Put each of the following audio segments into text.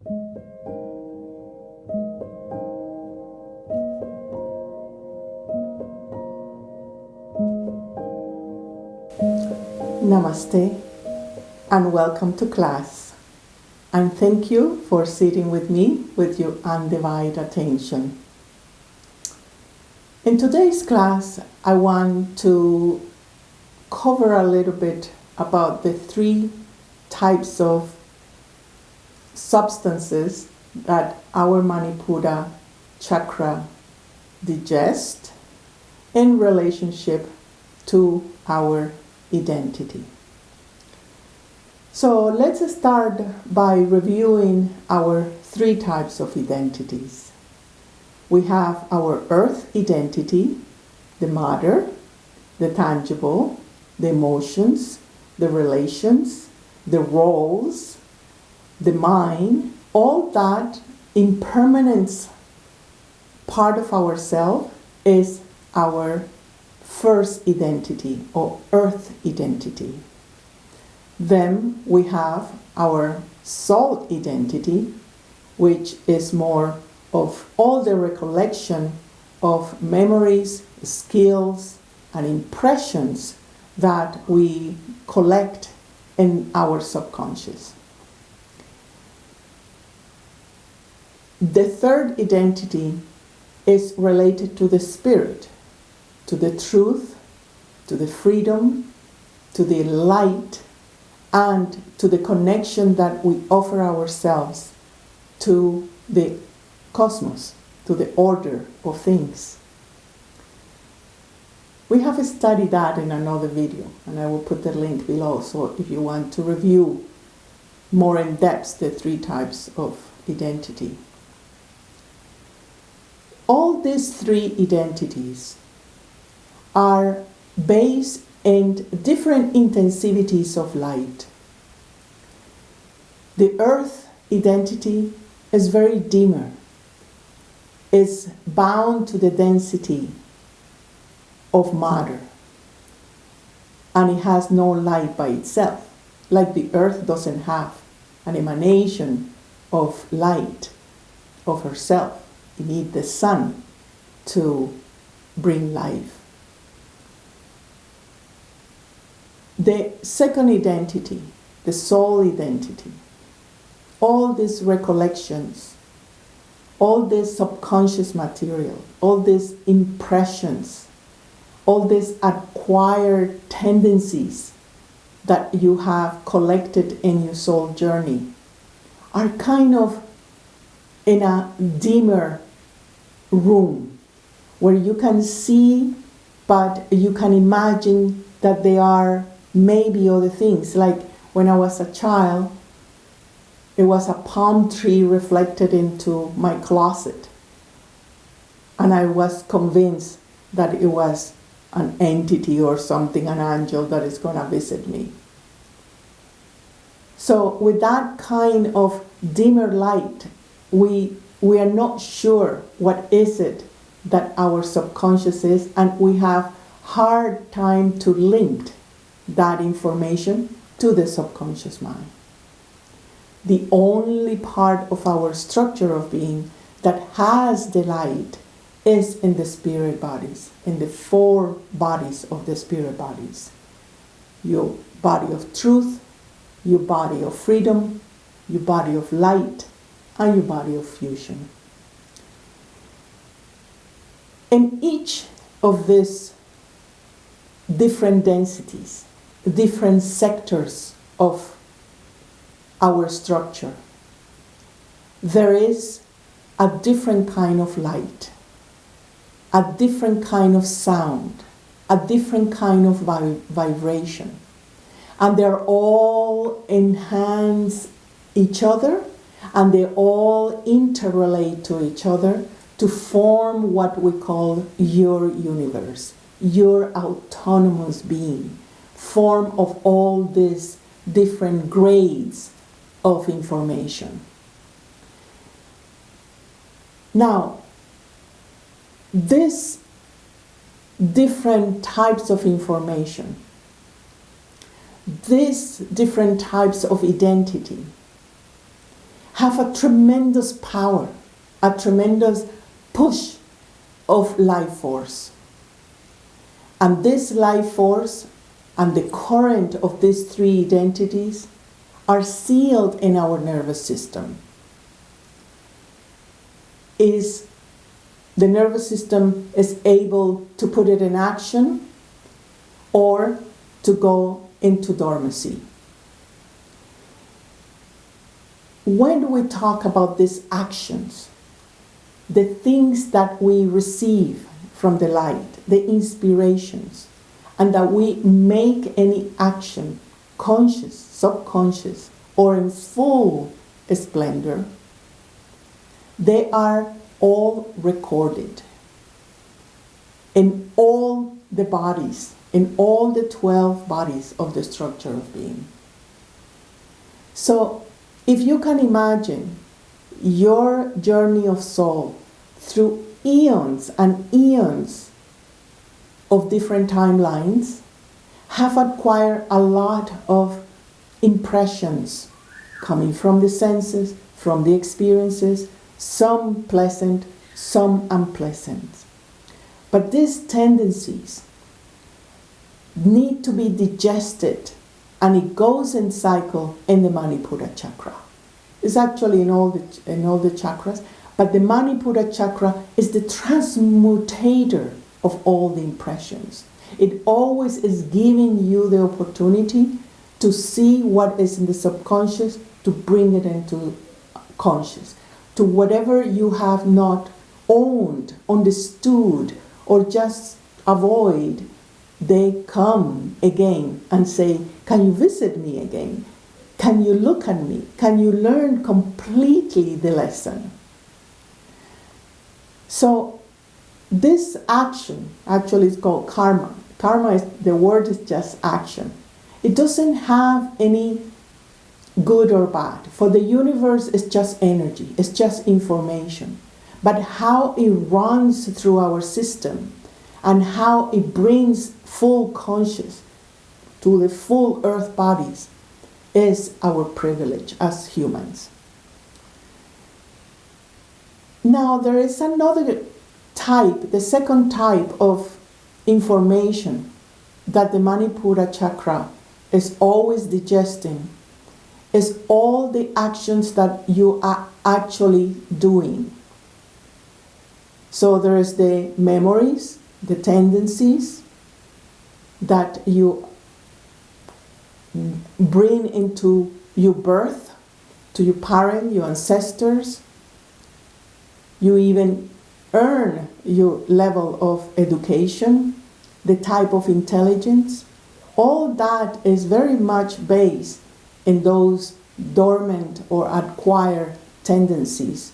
Namaste and welcome to class. And thank you for sitting with me with your undivided attention. In today's class, I want to cover a little bit about the 3 types of substances that our Manipura chakra digests in relationship to our identity. So let's start by reviewing our 3 types of identities. We have our earth identity, the matter, the tangible, the emotions, the relations, the roles, the mind, all that impermanence part of ourself is our first identity or earth identity. Then we have our soul identity, which is more of all the recollection of memories, skills, and impressions that we collect in our subconscious. The third identity is related to the spirit, to the truth, to the freedom, to the light, and to the connection that we offer ourselves to the cosmos, to the order of things. We have studied that in another video, and I will put the link below, so if you want to review more in depth the 3 types of identity. All these 3 identities are based in different intensities of light. The earth identity is very dimmer, is bound to the density of matter, and it has no light by itself, like the earth doesn't have an emanation of light of herself. It needs the sun to bring life. The second identity, the soul identity, all these recollections, all this subconscious material, all these impressions, all these acquired tendencies that you have collected in your soul journey are kind of in a dimmer room where you can see, but you can imagine that they are maybe other things. Like when I was a child, it was a palm tree reflected into my closet, and I was convinced that it was an entity or something, an angel that is going to visit me. So with that kind of dimmer light, we are not sure what is it that our subconscious is, and we have hard time to link that information to the subconscious mind. The only part of our structure of being that has the light is in the spirit bodies, in the 4 bodies of the spirit bodies. Your body of truth, your body of freedom, your body of light, and your body of fusion. In each of these different densities, different sectors of our structure, there is a different kind of light, a different kind of sound, a different kind of vibration. And they're all enhance each other, and they all interrelate to each other to form what we call your universe, your autonomous being, form of all these different grades of information. Now, these different types of information, these different types of identity have a tremendous power, a tremendous push of life force. And this life force and the current of these three identities are sealed in our nervous system. The nervous system is able to put it in action or to go into dormancy. When we talk about these actions, the things that we receive from the light, the inspirations, and that we make any action, conscious, subconscious, or in full splendor, they are all recorded in all the bodies, in all the 12 bodies of the structure of being. So, if you can imagine your journey of soul through eons and eons of different timelines, have acquired a lot of impressions coming from the senses, from the experiences, some pleasant, some unpleasant. But these tendencies need to be digested, and it goes in cycle in the Manipura chakra. It's actually in all the chakras, but the Manipura chakra is the transmutator of all the impressions. It always is giving you the opportunity to see what is in the subconscious, to bring it into conscious, to whatever you have not owned, understood, or just avoid. They come again and say, can you visit me again? Can you look at me? Can you learn completely the lesson? So this action actually is called karma. Karma is, the word is just action. It doesn't have any good or bad. For the universe, it's just energy. It's just information. But how it runs through our system and how it brings full conscious to the full earth bodies is our privilege as humans. Now there is another type, the second type of information that the Manipura chakra is always digesting, is all the actions that you are actually doing. So there is the memories, the tendencies that you bring into your birth, to your parents, your ancestors. You even earn your level of education, the type of intelligence. All that is very much based in those dormant or acquired tendencies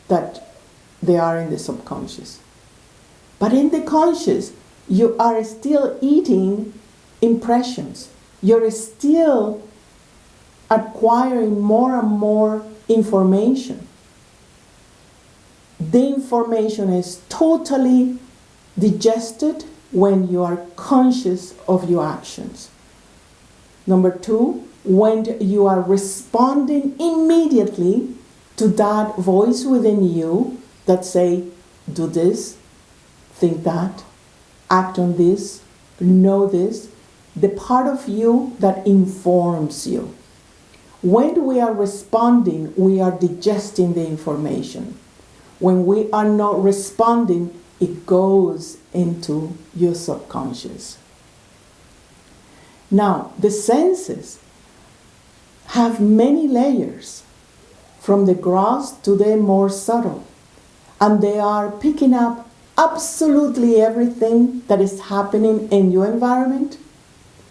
that they are in the subconscious. But in the conscious, you are still eating impressions. You're still acquiring more and more information. The information is totally digested when you are conscious of your actions. Number two, when you are responding immediately to that voice within you that say, do this, think that, act on this, know this, the part of you that informs you. When we are responding, we are digesting the information. When we are not responding, it goes into your subconscious. Now, the senses have many layers, from the gross to the more subtle, and they are picking up absolutely everything that is happening in your environment,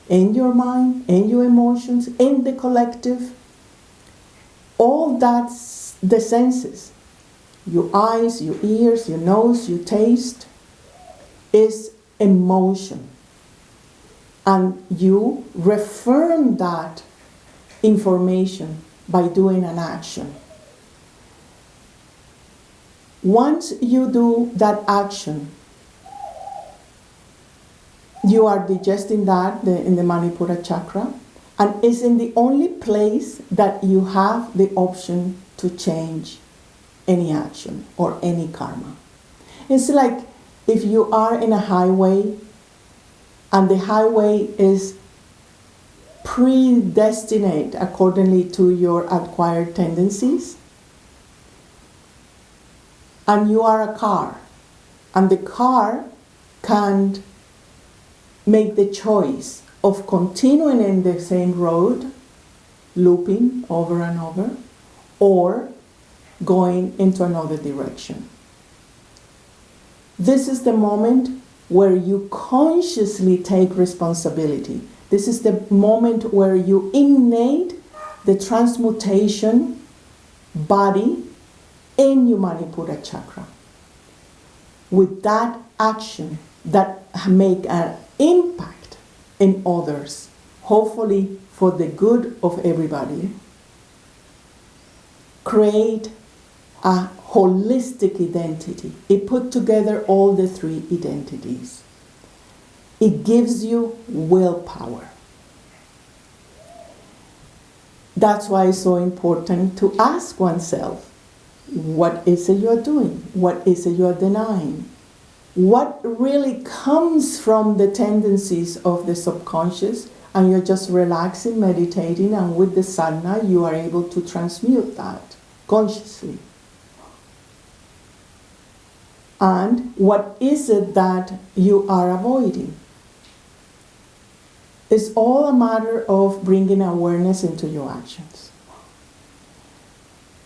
in your mind, in your emotions, in the collective. All that's the senses. Your eyes, your ears, your nose, your taste is emotion. And you reaffirm that information by doing an action. Once you do that action, you are digesting that in the Manipura chakra, and it's in the only place that you have the option to change any action or any karma. It's like if you are in a highway and the highway is predestinate accordingly to your acquired tendencies, and you are a car, and the car can make the choice of continuing in the same road, looping over and over, or going into another direction. This is the moment where you consciously take responsibility. This is the moment where you innate the transmutation body in your Manipura chakra. With that action that make an impact in others, hopefully for the good of everybody, create a holistic identity. It put together all the three identities. It gives you willpower. That's why it's so important to ask oneself, what is it you're doing? What is it you're denying? What really comes from the tendencies of the subconscious, and you're just relaxing, meditating, and with the sadhana you are able to transmute that consciously. And what is it that you are avoiding? It's all a matter of bringing awareness into your actions.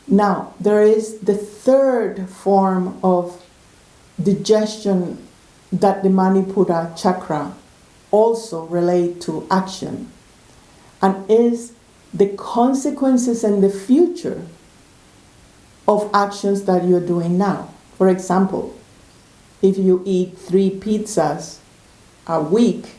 Now, there is the third form of digestion that the Manipura chakra also relate to action, and is the consequences in the future of actions that you're doing now. For example, if you eat 3 pizzas a week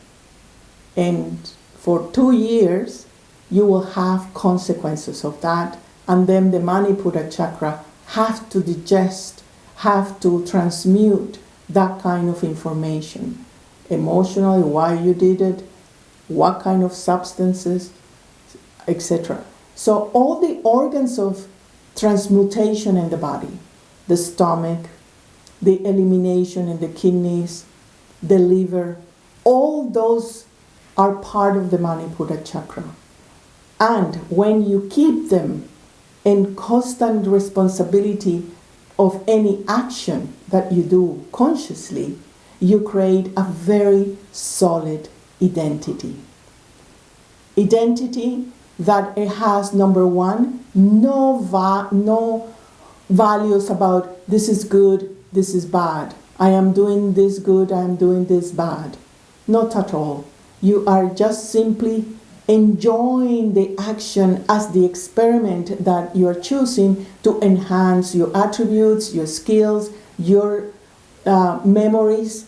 and for 2 years, you will have consequences of that, and then the Manipura chakra have to digest, have to transmute that kind of information. Emotionally, why you did it, what kind of substances, etc. So all the organs of transmutation in the body, the stomach, the elimination in the kidneys, the liver, all those are part of the Manipura chakra. And when you keep them in constant responsibility of any action that you do consciously, you create a very solid identity. Identity that it has, number one, no values about this is good, this is bad. I am doing this good, I am doing this bad. Not at all. You are just simply enjoying the action as the experiment that you are choosing to enhance your attributes, your skills, your memories.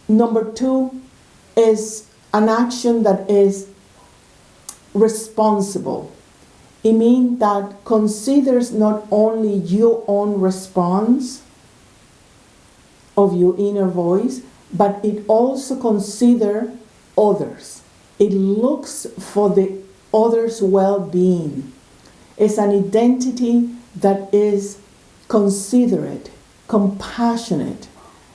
Number two is an action that is responsible. It means that considers not only your own response of your inner voice, but it also considers others. It looks for the others' well-being. It's an identity that is considerate, compassionate.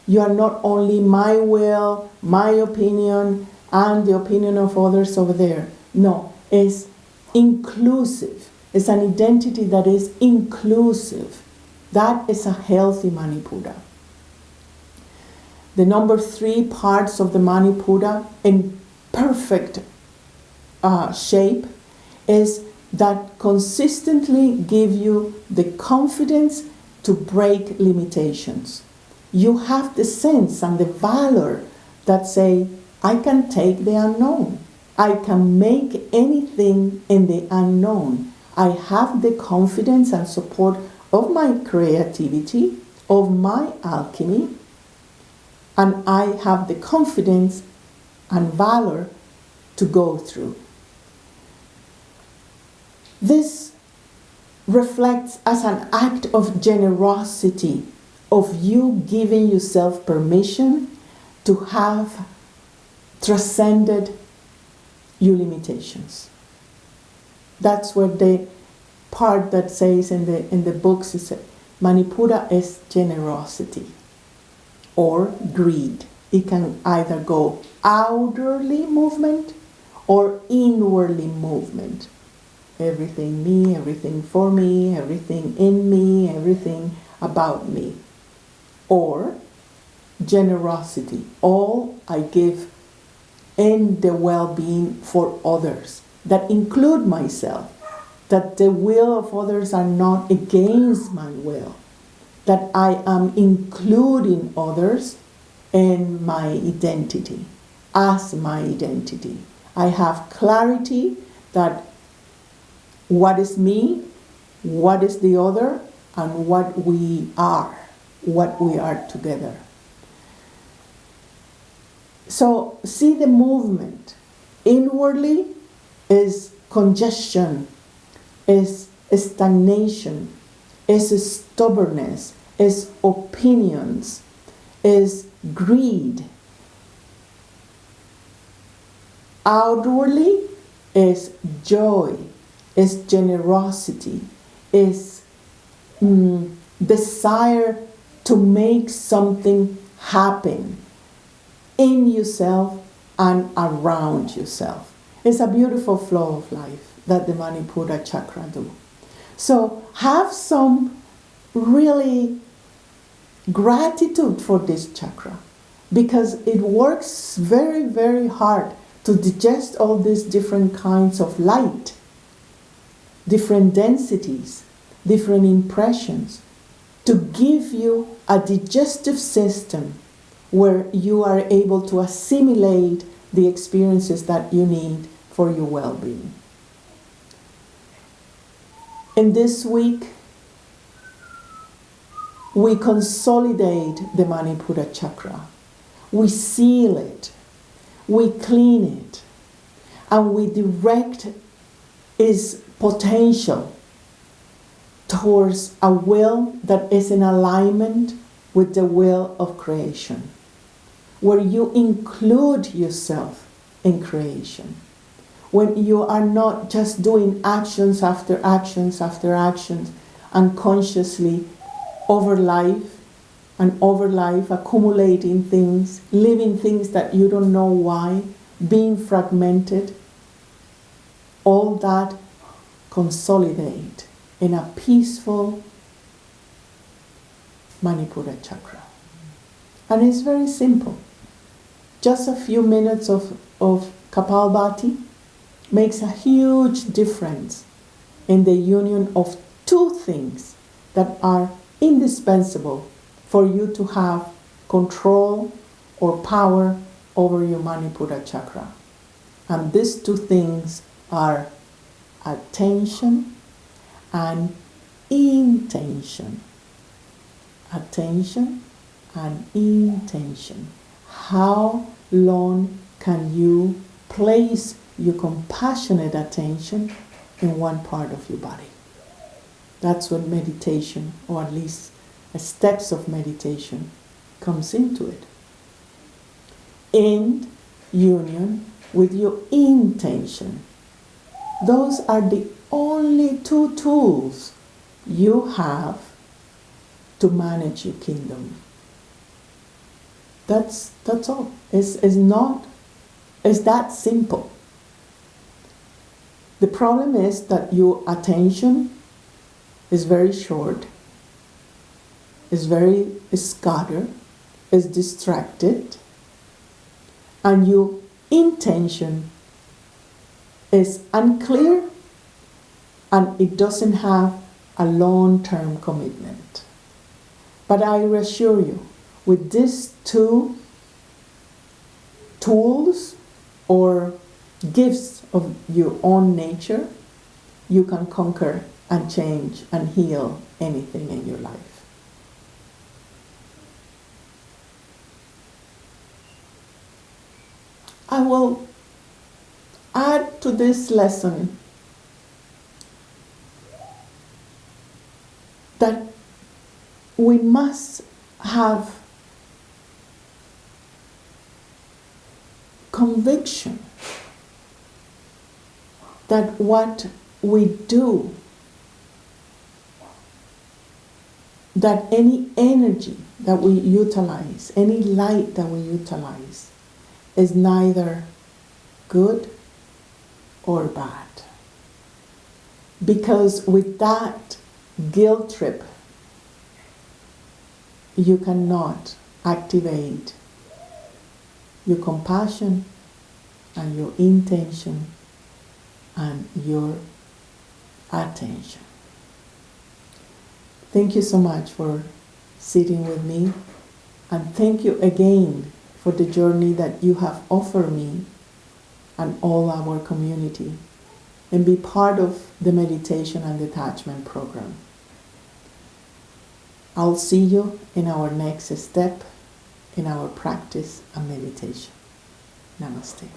You are not only my will, my opinion, and the opinion of others over there. No, it's inclusive. It's an identity that is inclusive. That is a healthy Manipura. The number 3 parts of the Manipura in perfect shape is that consistently give you the confidence to break limitations. You have the sense and the valor that say, I can take the unknown. I can make anything in the unknown. I have the confidence and support of my creativity, of my alchemy, and I have the confidence and valor to go through. This reflects as an act of generosity, of you giving yourself permission to have transcended your limitations. That's where the part that says in the books is Manipura is generosity or greed. It can either go outwardly movement or inwardly movement. Everything me, everything for me, everything in me, everything about me. Or generosity, all I give in the well-being for others, that include myself, that the will of others are not against my will, that I am including others in my identity, as my identity. I have clarity that what is me, what is the other, and what we are together. So see the movement. Inwardly is congestion, is stagnation, is stubbornness, is opinions, is greed. Outwardly is joy, is generosity, is desire to make something happen in yourself and around yourself. It's a beautiful flow of life that the Manipura chakra do. So have some really gratitude for this chakra, because it works very, very hard to digest all these different kinds of light, different densities, different impressions, to give you a digestive system where you are able to assimilate the experiences that you need for your well-being. In this week, we consolidate the Manipura chakra. We seal it, we clean it, and we direct its potential towards a will that is in alignment with the will of creation, where you include yourself in creation, when you are not just doing actions after actions after actions, unconsciously over life, accumulating things, living things that you don't know why, being fragmented. All that consolidate in a peaceful Manipura chakra. And it's very simple. Just a few minutes of Kapalbhati makes a huge difference in the union of two things that are indispensable for you to have control or power over your Manipura chakra. And these two things are attention and intention. Attention and intention. How long can you place your compassionate attention in one part of your body? That's when meditation, or at least steps of meditation, comes into it. In union with your intention. Those are the only two tools you have to manage your kingdom. That's all. It's that simple. The problem is that your attention is very short, is very scattered, is distracted, and your intention is unclear, and it doesn't have a long-term commitment. But I assure you, with these two tools or gifts of your own nature, you can conquer and change and heal anything in your life. I will add to this lesson that we must have conviction that what we do that any energy that we utilize, any light that we utilize, is neither good or bad. Because with that guilt trip, you cannot activate your compassion and your intention and your attention. Thank you so much for sitting with me, and thank you again for the journey that you have offered me and all our community, and be part of the meditation and detachment program. I'll see you in our next step in our practice and meditation. Namaste.